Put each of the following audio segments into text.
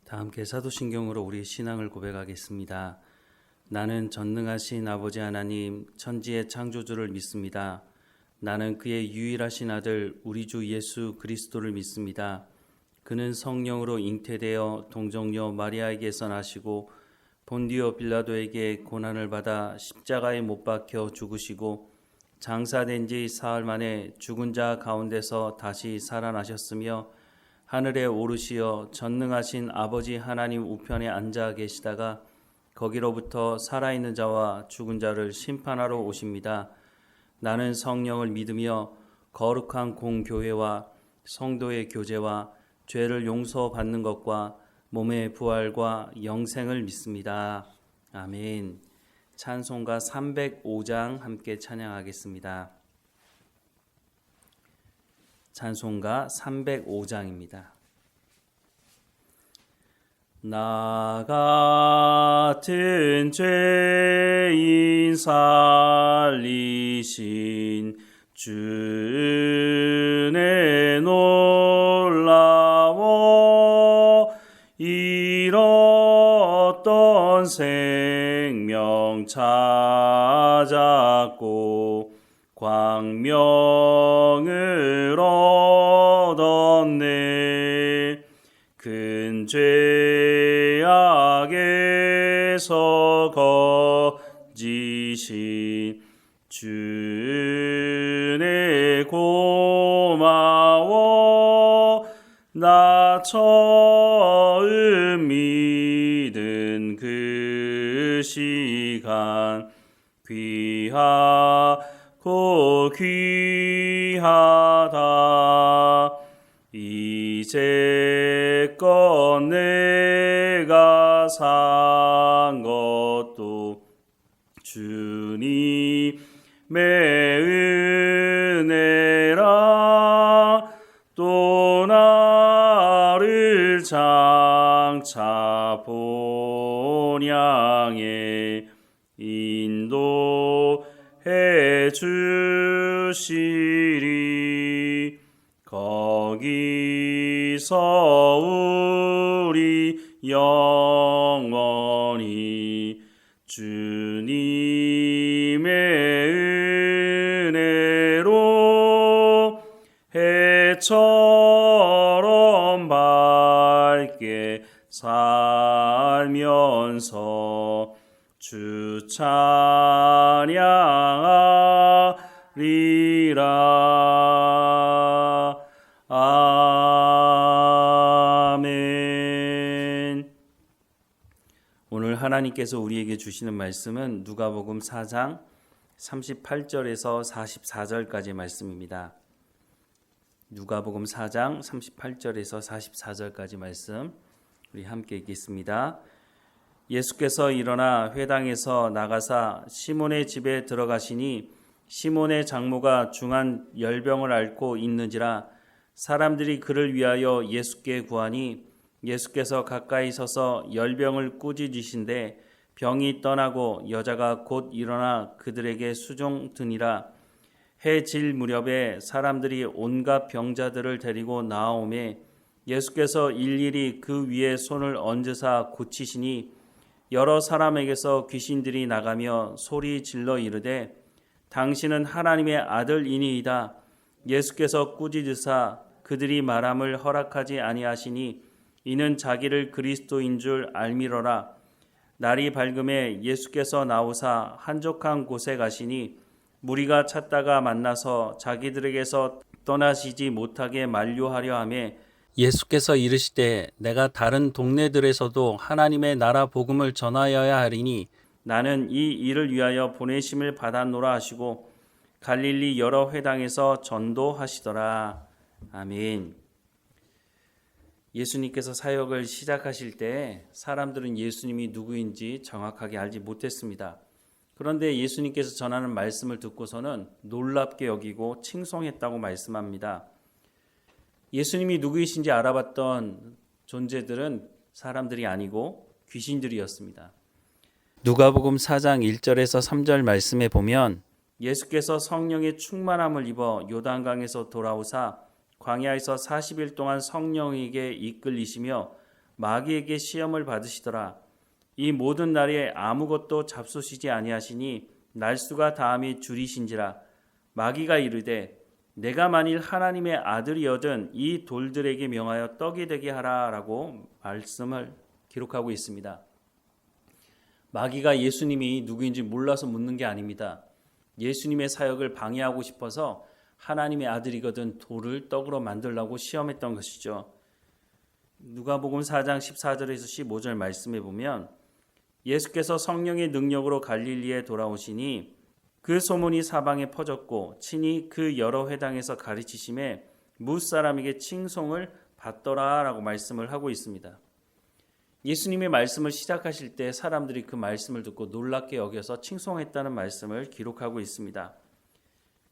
다 함께 사도신경으로 우리의 신앙을 고백하겠습니다. 나는 전능하신 아버지 하나님 천지의 창조주를 믿습니다. 나는 그의 유일하신 아들 우리 주 예수 그리스도를 믿습니다. 그는 성령으로 잉태되어 동정녀 마리아에게서 나시고 본디오 빌라도에게 고난을 받아 십자가에 못 박혀 죽으시고 장사된 지 사흘 만에 죽은 자 가운데서 다시 살아나셨으며 하늘에 오르시어 전능하신 아버지 하나님 우편에 앉아 계시다가 거기로부터 살아있는 자와 죽은 자를 심판하러 오십니다. 나는 성령을 믿으며 거룩한 공교회와 성도의 교제와 죄를 용서받는 것과 몸의 부활과 영생을 믿습니다. 아멘. 찬송가 305장 함께 찬양하겠습니다. 찬송가 305장입니다. 나 같은 죄인 살리신 주는 놀라워 잃었던 생명 찾았고 광명을 얻었네. 큰 죄악에서 거지신 주네 고마워. 나 처음 믿은 그 시간 귀하고 귀하다. 이제껏 내가 산 것도 주님의 은혜라. 또 나를 장차 본향에 인도해 주시리. 거기서 우리 영원히 주님의 은혜로 해처럼 밝게 살면서 주 찬양하리라. 아멘. 오늘 하나님께서 우리에게 주시는 말씀은 누가복음 4장 38절에서 44절까지의 말씀입니다. 누가복음 4장 38절에서 44절까지 말씀 우리 함께 읽겠습니다. 예수께서 일어나 회당에서 나가사 시몬의 집에 들어가시니 시몬의 장모가 중한 열병을 앓고 있는지라. 사람들이 그를 위하여 예수께 구하니 예수께서 가까이 서서 열병을 꾸짖으신데 병이 떠나고 여자가 곧 일어나 그들에게 수종드니라. 해 질 무렵에 사람들이 온갖 병자들을 데리고 나아오매 예수께서 일일이 그 위에 손을 얹으사 고치시니 여러 사람에게서 귀신들이 나가며 소리 질러 이르되 당신은 하나님의 아들이니이다. 예수께서 꾸짖으사 그들이 말함을 허락하지 아니하시니 이는 자기를 그리스도인 줄 알미러라. 날이 밝음에 예수께서 나오사 한적한 곳에 가시니 무리가 찾다가 만나서 자기들에게서 떠나시지 못하게 만류하려 하며 예수께서 이르시되 내가 다른 동네들에서도 하나님의 나라 복음을 전하여야 하리니 나는 이 일을 위하여 보내심을 받았노라 하시고 갈릴리 여러 회당에서 전도하시더라. 아멘. 예수님께서 사역을 시작하실 때 사람들은 예수님이 누구인지 정확하게 알지 못했습니다. 그런데 예수님께서 전하는 말씀을 듣고서는 놀랍게 여기고 칭송했다고 말씀합니다. 예수님이 누구이신지 알아봤던 존재들은 사람들이 아니고 귀신들이었습니다. 누가복음 4장 1절에서 3절 말씀에 보면 예수께서 성령의 충만함을 입어 요단강에서 돌아오사 광야에서 40일 동안 성령에게 이끌리시며 마귀에게 시험을 받으시더라. 이 모든 날에 아무것도 잡수시지 아니하시니 날수가 다함이 줄이신지라. 마귀가 이르되 내가 만일 하나님의 아들이어든 이 돌들에게 명하여 떡이 되게 하라라고 말씀을 기록하고 있습니다. 마귀가 예수님이 누구인지 몰라서 묻는 게 아닙니다. 예수님의 사역을 방해하고 싶어서 하나님의 아들이거든 돌을 떡으로 만들라고 시험했던 것이죠. 누가복음 4장 14절에서 15절 말씀에 보면 예수께서 성령의 능력으로 갈릴리에 돌아오시니 그 소문이 사방에 퍼졌고 친히 그 여러 회당에서 가르치심에 무사람에게 칭송을 받더라라고 말씀을 하고 있습니다. 예수님의 말씀을 시작하실 때 사람들이 그 말씀을 듣고 놀랍게 여겨서 칭송했다는 말씀을 기록하고 있습니다.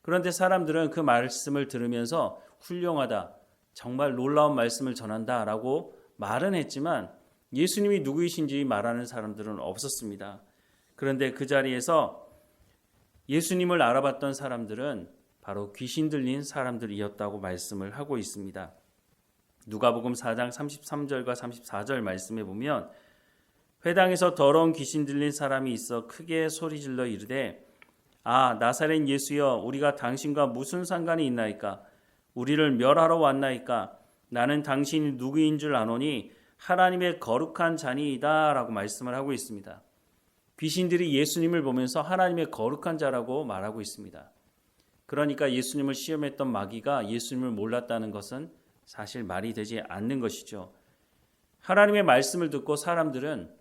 그런데 사람들은 그 말씀을 들으면서 훌륭하다, 정말 놀라운 말씀을 전한다라고 말은 했지만 예수님이 누구이신지 말하는 사람들은 없었습니다. 그런데 그 자리에서 예수님을 알아봤던 사람들은 바로 귀신 들린 사람들이었다고 말씀을 하고 있습니다. 누가복음 4장 33절과 34절 말씀에 보면 회당에서 더러운 귀신 들린 사람이 있어 크게 소리질러 이르되 아 나사렛 예수여 우리가 당신과 무슨 상관이 있나이까 우리를 멸하러 왔나이까 나는 당신이 누구인 줄 아노니 하나님의 거룩한 자니이다 라고 말씀을 하고 있습니다. 귀신들이 예수님을 보면서 하나님의 거룩한 자라고 말하고 있습니다. 그러니까 예수님을 시험했던 마귀가 예수님을 몰랐다는 것은 사실 말이 되지 않는 것이죠. 하나님의 말씀을 듣고 사람들은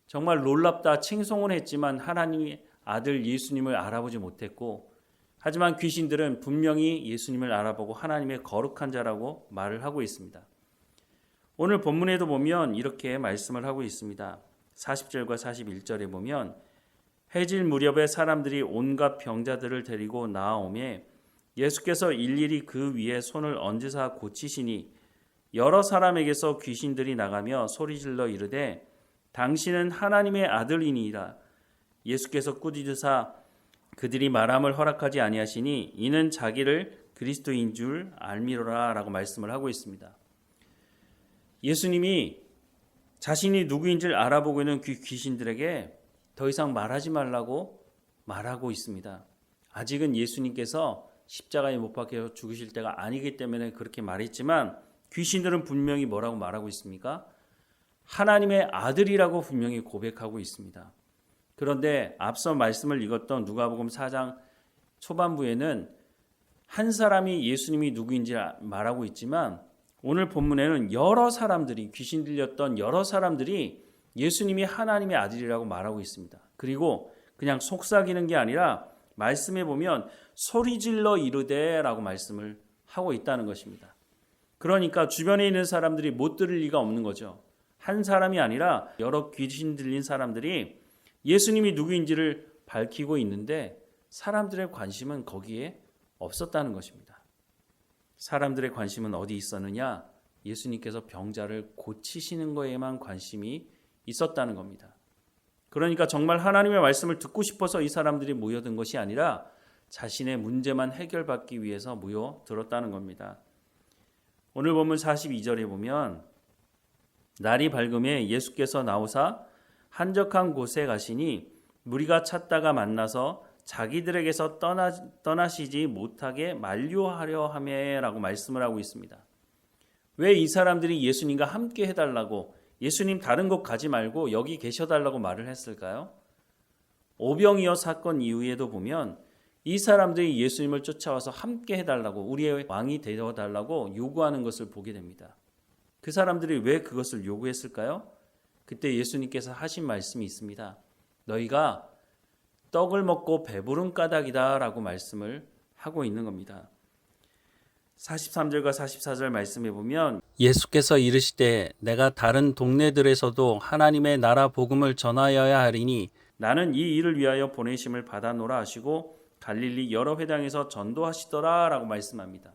정말 놀랍다 칭송을 했지만 하나님의 아들 예수님을 알아보지 못했고 하지만 귀신들은 분명히 예수님을 알아보고 하나님의 거룩한 자라고 말을 하고 있습니다. 오늘 본문에도 보면 이렇게 말씀을 하고 있습니다. 40절과 41절에 보면 해질 무렵에 사람들이 온갖 병자들을 데리고 나아오매 예수께서 일일이 그 위에 손을 얹으사 고치시니 여러 사람에게서 귀신들이 나가며 소리질러 이르되 당신은 하나님의 아들이니이다. 예수께서 꾸짖으사 그들이 말함을 허락하지 아니하시니 이는 자기를 그리스도인 줄 알미로라 라고 말씀을 하고 있습니다. 예수님이 자신이 누구인지를 알아보고 있는 귀신들에게 더 이상 말하지 말라고 말하고 있습니다. 아직은 예수님께서 십자가에 못 박혀 죽으실 때가 아니기 때문에 그렇게 말했지만 귀신들은 분명히 뭐라고 말하고 있습니까? 하나님의 아들이라고 분명히 고백하고 있습니다. 그런데 앞서 말씀을 읽었던 누가복음 4장 초반부에는 한 사람이 예수님이 누구인지 말하고 있지만 오늘 본문에는 여러 사람들이 귀신 들렸던 여러 사람들이 예수님이 하나님의 아들이라고 말하고 있습니다. 그리고 그냥 속삭이는 게 아니라 말씀에 보면 소리질러 이르되라고 말씀을 하고 있다는 것입니다. 그러니까 주변에 있는 사람들이 못 들을 리가 없는 거죠. 한 사람이 아니라 여러 귀신 들린 사람들이 예수님이 누구인지를 밝히고 있는데 사람들의 관심은 거기에 없었다는 것입니다. 사람들의 관심은 어디 있었느냐? 예수님께서 병자를 고치시는 거에만 관심이 있었다는 겁니다. 그러니까 정말 하나님의 말씀을 듣고 싶어서 이 사람들이 모여든 것이 아니라 자신의 문제만 해결받기 위해서 모여들었다는 겁니다. 오늘 본문 42절에 보면 날이 밝음에 예수께서 나오사 한적한 곳에 가시니 무리가 찾다가 만나서 자기들에게서 떠나시지 못하게 만류하려 하매라고 말씀을 하고 있습니다. 왜 이 사람들이 예수님과 함께 해달라고 예수님 다른 곳 가지 말고 여기 계셔달라고 말을 했을까요? 오병이어 사건 이후에도 보면 이 사람들이 예수님을 쫓아와서 함께 해달라고 우리의 왕이 되어달라고 요구하는 것을 보게 됩니다. 그 사람들이 왜 그것을 요구했을까요? 그때 예수님께서 하신 말씀이 있습니다. 너희가 떡을 먹고 배부른 까닭이다 라고 말씀을 하고 있는 겁니다. 43절과 44절 말씀해 보면 예수께서 이르시되 내가 다른 동네들에서도 하나님의 나라 복음을 전하여야 하리니 나는 이 일을 위하여 보내심을 받아노라 하시고 갈릴리 여러 회당에서 전도하시더라 라고 말씀합니다.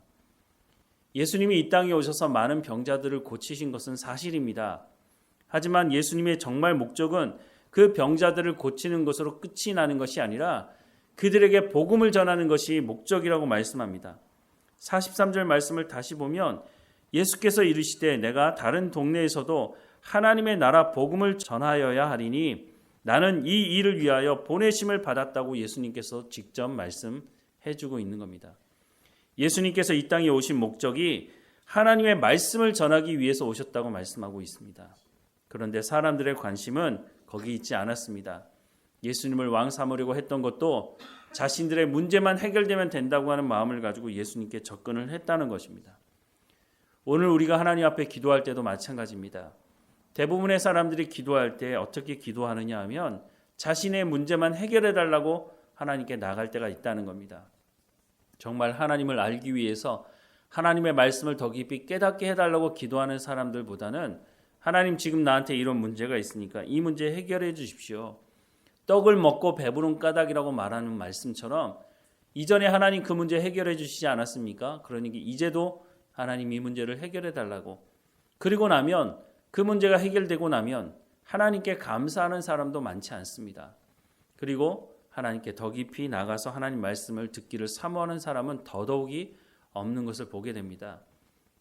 예수님이 이 땅에 오셔서 많은 병자들을 고치신 것은 사실입니다. 하지만 예수님의 정말 목적은 그 병자들을 고치는 것으로 끝이 나는 것이 아니라 그들에게 복음을 전하는 것이 목적이라고 말씀합니다. 43절 말씀을 다시 보면 예수께서 이르시되 내가 다른 동네에서도 하나님의 나라 복음을 전하여야 하리니 나는 이 일을 위하여 보내심을 받았다고 예수님께서 직접 말씀해 주고 있는 겁니다. 예수님께서 이 땅에 오신 목적이 하나님의 말씀을 전하기 위해서 오셨다고 말씀하고 있습니다. 그런데 사람들의 관심은 거기 있지 않았습니다. 예수님을 왕 삼으려고 했던 것도 자신들의 문제만 해결되면 된다고 하는 마음을 가지고 예수님께 접근을 했다는 것입니다. 오늘 우리가 하나님 앞에 기도할 때도 마찬가지입니다. 대부분의 사람들이 기도할 때 어떻게 기도하느냐 하면 자신의 문제만 해결해 달라고 하나님께 나갈 때가 있다는 겁니다. 정말 하나님을 알기 위해서 하나님의 말씀을 더 깊이 깨닫게 해달라고 기도하는 사람들보다는 하나님 지금 나한테 이런 문제가 있으니까 이 문제 해결해 주십시오. 떡을 먹고 배부른 까닭이라고 말하는 말씀처럼 이전에 하나님 그 문제 해결해 주시지 않았습니까? 그러니까 이제도 하나님 이 문제를 해결해 달라고. 그리고 나면 그 문제가 해결되고 나면 하나님께 감사하는 사람도 많지 않습니다. 그리고 하나님께 더 깊이 나가서 하나님 말씀을 듣기를 사모하는 사람은 더더욱이 없는 것을 보게 됩니다.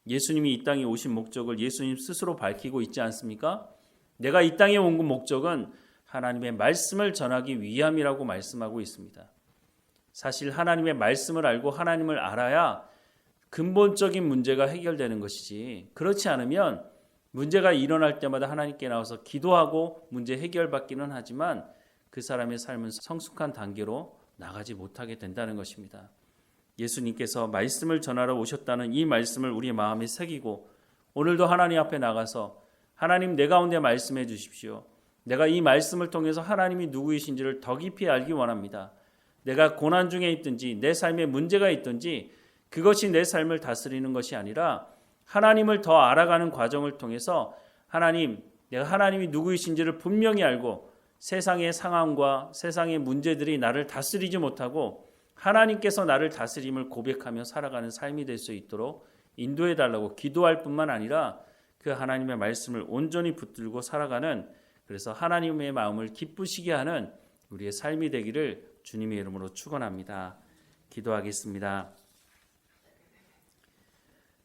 예수님이 이 땅에 오신 목적을 예수님 스스로 밝히고 있지 않습니까? 내가 이 땅에 온 목적은 하나님의 말씀을 전하기 위함이라고 말씀하고 있습니다. 사실 하나님의 말씀을 알고 하나님을 알아야 근본적인 문제가 해결되는 것이지, 그렇지 않으면 문제가 일어날 때마다 하나님께 나와서 기도하고 문제 해결받기는 하지만 그 사람의 삶은 성숙한 단계로 나가지 못하게 된다는 것입니다. 예수님께서 말씀을 전하러 오셨다는 이 말씀을 우리의 마음에 새기고 오늘도 하나님 앞에 나가서 하나님 내 가운데 말씀해 주십시오. 내가 이 말씀을 통해서 하나님이 누구이신지를 더 깊이 알기 원합니다. 내가 고난 중에 있든지 내 삶에 문제가 있든지 그것이 내 삶을 다스리는 것이 아니라 하나님을 더 알아가는 과정을 통해서 하나님, 내가 하나님이 누구이신지를 분명히 알고 세상의 상황과 세상의 문제들이 나를 다스리지 못하고 하나님께서 나를 다스림을 고백하며 살아가는 삶이 될 수 있도록 인도해 달라고 기도할 뿐만 아니라 그 하나님의 말씀을 온전히 붙들고 살아가는, 그래서 하나님의 마음을 기쁘시게 하는 우리의 삶이 되기를 주님의 이름으로 축원합니다. 기도하겠습니다.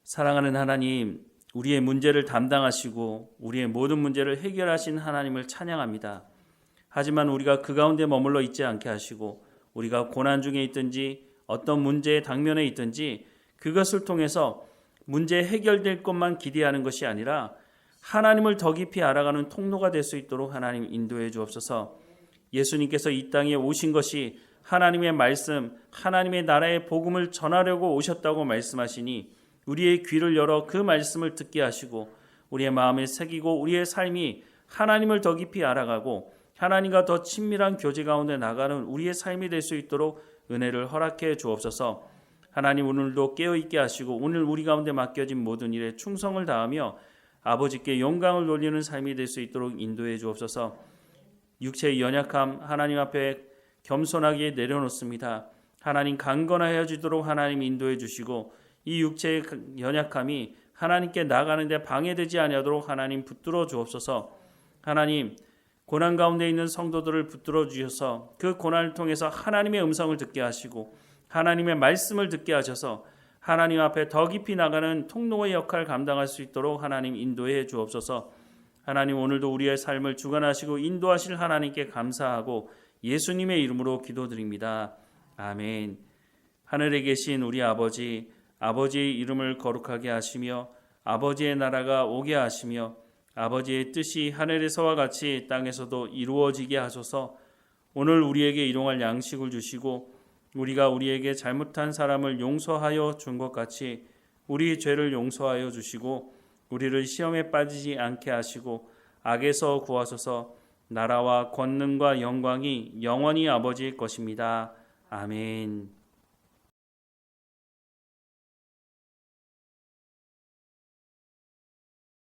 사랑하는 하나님, 우리의 문제를 담당하시고 우리의 모든 문제를 해결하신 하나님을 찬양합니다. 하지만 우리가 그 가운데 머물러 있지 않게 하시고 우리가 고난 중에 있든지 어떤 문제의 당면에 있든지 그것을 통해서 문제 해결될 것만 기대하는 것이 아니라 하나님을 더 깊이 알아가는 통로가 될 수 있도록 하나님 인도해 주옵소서. 예수님께서 이 땅에 오신 것이 하나님의 말씀, 하나님의 나라의 복음을 전하려고 오셨다고 말씀하시니 우리의 귀를 열어 그 말씀을 듣게 하시고 우리의 마음에 새기고 우리의 삶이 하나님을 더 깊이 알아가고 하나님과 더 친밀한 교제 가운데 나가는 우리의 삶이 될 수 있도록 은혜를 허락해 주옵소서. 하나님 오늘도 깨어있게 하시고 오늘 우리 가운데 맡겨진 모든 일에 충성을 다하며 아버지께 영광을 돌리는 삶이 될 수 있도록 인도해 주옵소서. 육체의 연약함 하나님 앞에 겸손하게 내려놓습니다. 하나님 강건하여지도록 하나님 인도해 주시고 이 육체의 연약함이 하나님께 나가는데 방해되지 아니하도록 하나님 붙들어 주옵소서. 하나님 고난 가운데 있는 성도들을 붙들어 주셔서 그 고난을 통해서 하나님의 음성을 듣게 하시고 하나님의 말씀을 듣게 하셔서 하나님 앞에 더 깊이 나가는 통로의 역할을 감당할 수 있도록 하나님 인도해 주옵소서. 하나님 오늘도 우리의 삶을 주관하시고 인도하실 하나님께 감사하고 예수님의 이름으로 기도드립니다. 아멘. 하늘에 계신 우리 아버지, 아버지의 이름을 거룩하게 하시며 아버지의 나라가 오게 하시며 아버지의 뜻이 하늘에서와 같이 땅에서도 이루어지게 하소서. 오늘 우리에게 일용할 양식을 주시고 우리가 우리에게 잘못한 사람을 용서하여 준 것 같이 우리 죄를 용서하여 주시고 우리를 시험에 빠지지 않게 하시고 악에서 구하소서. 나라와 권능과 영광이 영원히 아버지의 것입니다. 아멘.